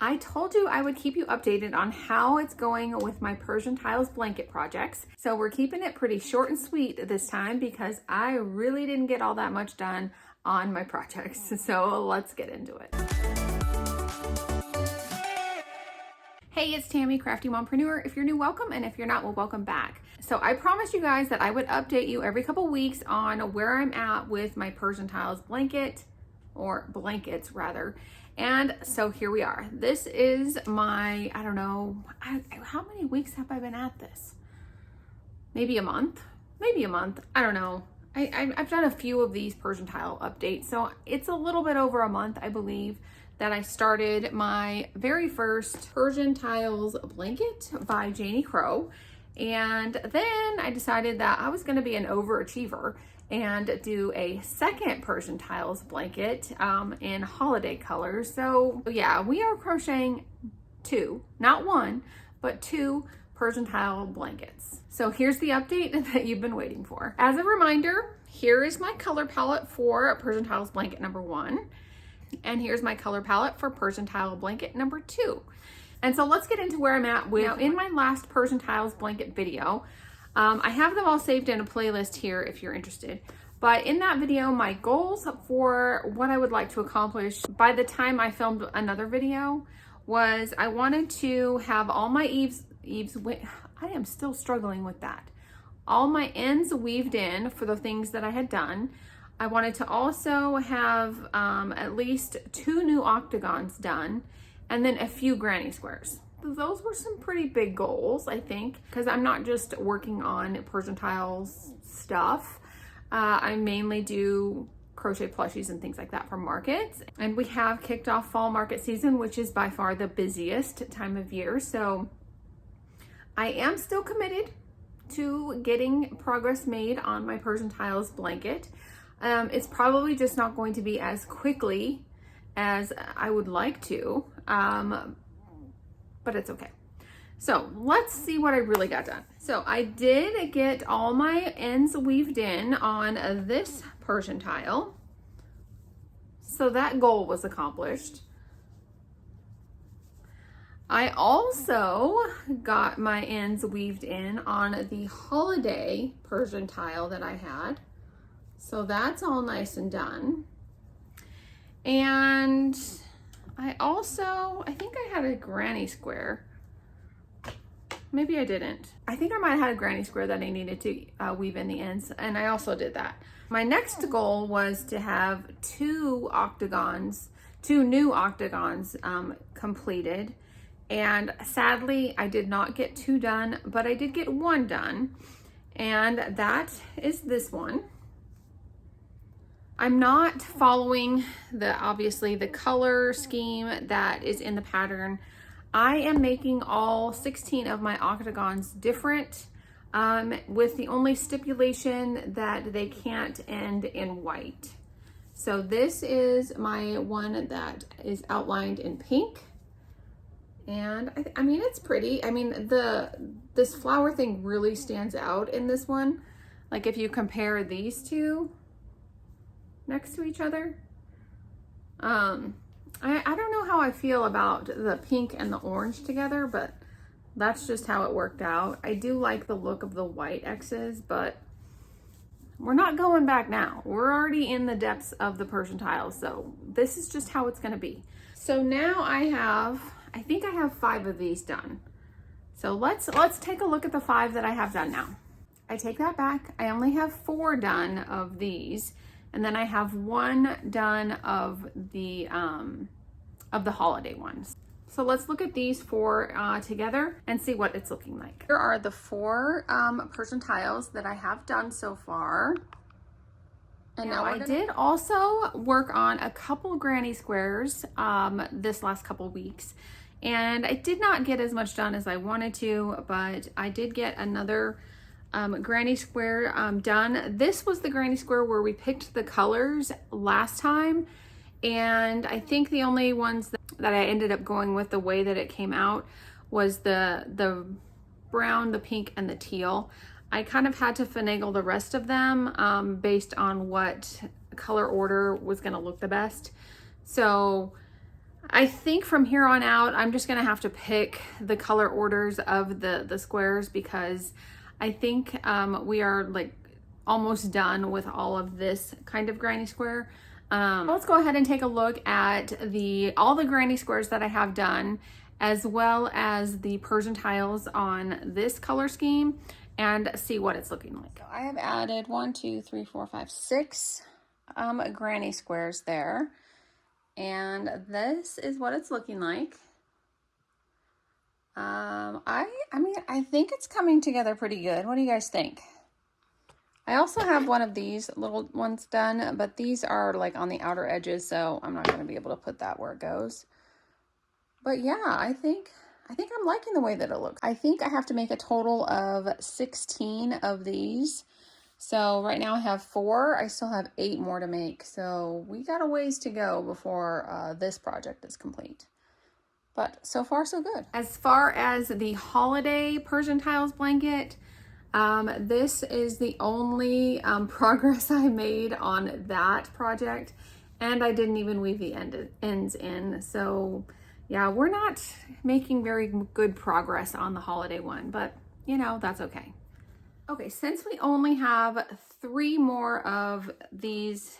I told you I would keep you updated on how it's going with my Persian Tiles blanket projects. So we're keeping it pretty short and sweet this time because I really didn't get all that much done on my projects. So let's get into it. Hey, it's Tammy, Crafty Mompreneur. If you're new, welcome, and if you're not, well, welcome back. So I promised you guys that I would update you every couple weeks on where I'm at with my Persian Tiles blanket, or blankets rather. And so here we are. This is my, I don't know, how many weeks have I been at this? Maybe a month, I don't know. I've done a few of these Persian Tile updates, so it's a little bit over a month, I believe, that I started my very first Persian Tiles blanket by Janie Crow. And then I decided that I was gonna be an overachiever and do a second Persian Tiles blanket in holiday colors. So yeah, we are crocheting two, not one, but two Persian Tile blankets. So here's the update that you've been waiting for. As a reminder, here is my color palette for Persian Tiles blanket number 1. And here's my color palette for Persian Tile blanket number 2. And so let's get into where I'm at with, now in my last Persian Tiles blanket video, I have them all saved in a playlist here if you're interested. But in that video, my goals for what I would like to accomplish by the time I filmed another video was I wanted to have all my I am still struggling with that. All my ends weaved in for the things that I had done. I wanted to also have at least 2 new octagons done, and then a few granny squares. Those were some pretty big goals, I think, because I'm not just working on Persian Tiles stuff. I mainly do crochet plushies and things like that for markets. And we have kicked off fall market season, which is by far the busiest time of year. So I am still committed to getting progress made on my Persian Tiles blanket. It's probably just not going to be as quickly as I would like to, but it's okay. So let's see what I really got done. So I did get all my ends weaved in on this Persian Tile. So that goal was accomplished. I also got my ends weaved in on the holiday Persian Tile that I had. So that's all nice and done. And I think I had a granny square. Maybe I didn't. I think I might have had a granny square that I needed to weave in the ends, and I also did that. My next goal was to have 2 new octagons completed. And sadly, I did not get 2 done, but I did get 1 done. And that is this one. I'm not following obviously the color scheme that is in the pattern. I am making all 16 of my octagons different, with the only stipulation that they can't end in white. So this is my one that is outlined in pink. And I mean, it's pretty. I mean, this flower thing really stands out in this one. Like if you compare these two next to each other. I don't know how I feel about the pink and the orange together, but that's just how it worked out. I do like the look of the white X's, but we're not going back now. We're already in the depths of the Persian Tiles, so this is just how it's gonna be. So now I think I have 5 of these done. So let's take a look at the 5 that I have done now. I take that back. I only have 4 done of these. And then I have 1 done of the holiday ones. So let's look at these 4 together and see what it's looking like. Here are the 4 Persian Tiles that I have done so far. And now I did also work on a couple granny squares this last couple weeks. And I did not get as much done as I wanted to, but I did get another granny square done. This was the granny square where we picked the colors last time, and I think the only ones that I ended up going with the way that it came out was the brown, the pink, and the teal. I kind of had to finagle the rest of them based on what color order was going to look the best. So I think from here on out, I'm just gonna have to pick the color orders of the squares, because I think we are like almost done with all of this kind of granny square. Let's go ahead and take a look at all the granny squares that I have done, as well as the Persian tiles on this color scheme, and see what it's looking like. So I have added 6 granny squares there. And this is what it's looking like. I mean, I think it's coming together pretty good. What do you guys think? I also have one of these little ones done, but these are like on the outer edges, so I'm not going to be able to put that where it goes. But yeah, I think I'm liking the way that it looks. I think I have to make a total of 16 of these. So right now I have 4. I still have 8 more to make. So we got a ways to go before this project is complete. But so far so good. As far as the holiday Persian tiles blanket, this is the only progress I made on that project. And I didn't even weave the ends in. So yeah, we're not making very good progress on the holiday one, but you know, that's okay. Okay, since we only have 3 more of these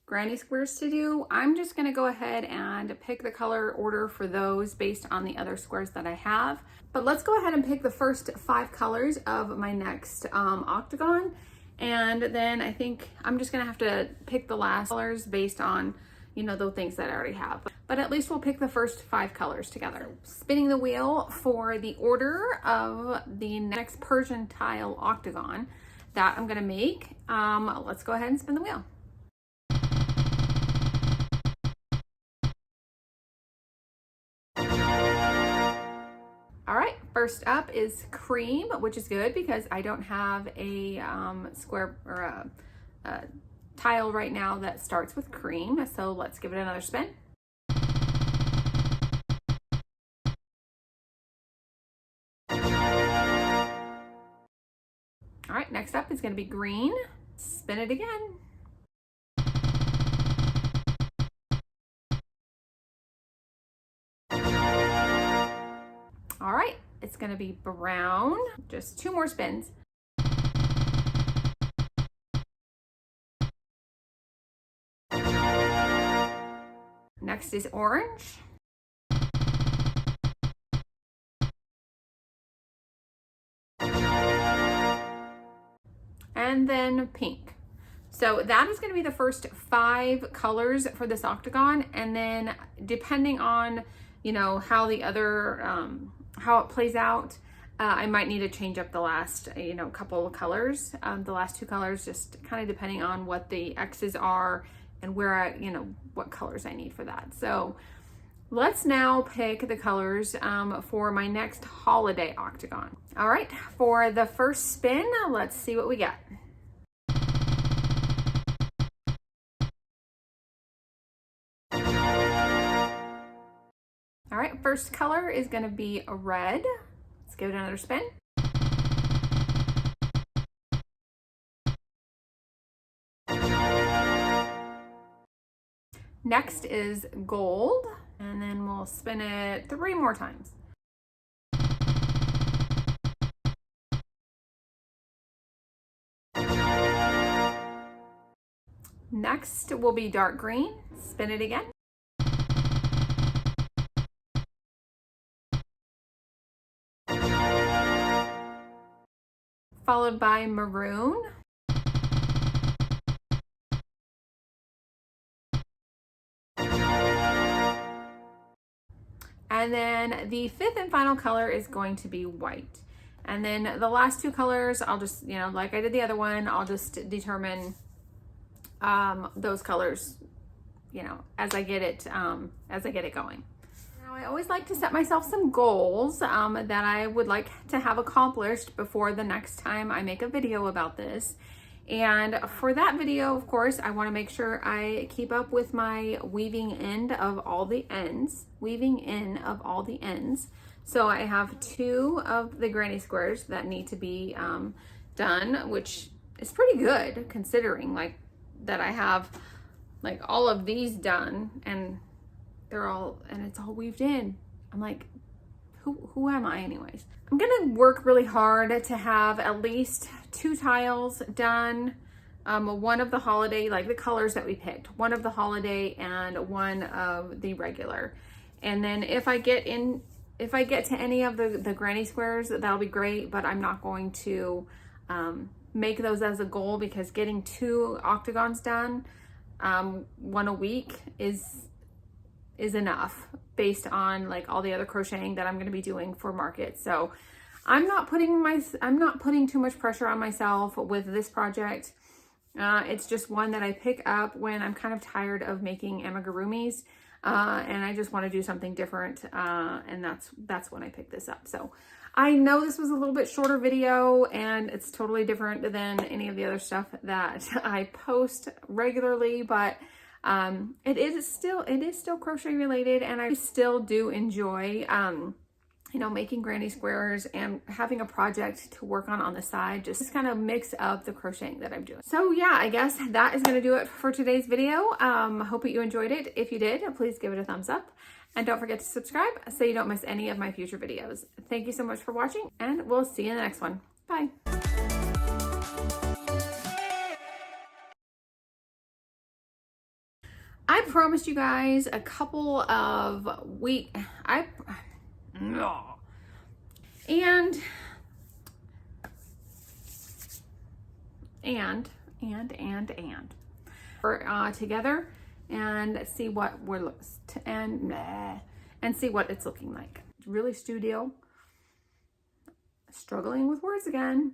granny squares to do, I'm just gonna go ahead and pick the color order for those based on the other squares that I have. But let's go ahead and pick the first 5 colors of my next octagon. And then I think I'm just gonna have to pick the last colors based on, you know, the things that I already have. But at least we'll pick the first 5 colors together. Spinning the wheel for the order of the next Persian tile octagon that I'm gonna make. Let's go ahead and spin the wheel. All right, first up is cream, which is good because I don't have a square or a tile right now that starts with cream. So let's give it another spin. All right, next up is going to be green. Spin it again. All right, it's going to be brown. Just 2 more spins. Next is orange. And then pink. So that is going to be the first 5 colors for this octagon. And then depending on, you know, how the other, how it plays out, I might need to change up the last, you know, couple of colors. The last 2 colors, just kind of depending on what the X's are and where I, you know, what colors I need for that. So let's now pick the colors for my next holiday octagon. All right, for the first spin, let's see what we get. All right, first color is gonna be a red. Let's give it another spin. Next is gold, and then we'll spin it 3 more times. Next will be dark green. Spin it again. Followed by maroon. And then the 5th and final color is going to be white. And then the last 2 colors, I'll just, you know, like I did the other one, I'll just determine those colors, you know, as I get it going. Now, I always like to set myself some goals that I would like to have accomplished before the next time I make a video about this. And for that video, of course, I want to make sure I keep up with my weaving in of all the ends. So I have 2 of the granny squares that need to be done, which is pretty good considering like that I have like all of these done, and and it's all weaved in. I'm like, who am I anyways? I'm gonna work really hard to have at least 2 tiles done. One of the holiday, like the colors that we picked, one of the holiday and one of the regular. And then if I get to any of the granny squares, that'll be great, but I'm not going to make those as a goal, because getting 2 octagons done, one a week is enough based on like all the other crocheting that I'm going to be doing for market. So I'm not putting too much pressure on myself with this project. It's just one that I pick up when I'm kind of tired of making amigurumis, and I just want to do something different, and that's when I pick this up. So I know this was a little bit shorter video, and it's totally different than any of the other stuff that I post regularly, but it is still crochet related, and I still do enjoy you know, making granny squares and having a project to work on the side, just kind of mix up the crocheting that I'm doing. So yeah, I guess that is going to do it for today's video. Hope that you enjoyed it. If you did, please give it a thumbs up, and don't forget to subscribe so you don't miss any of my future videos. Thank you so much for watching, and we'll see you in the next one. Bye. I promised you guys a couple of weeks. We're together and see what see what it's looking like. Really studio. Struggling with words again.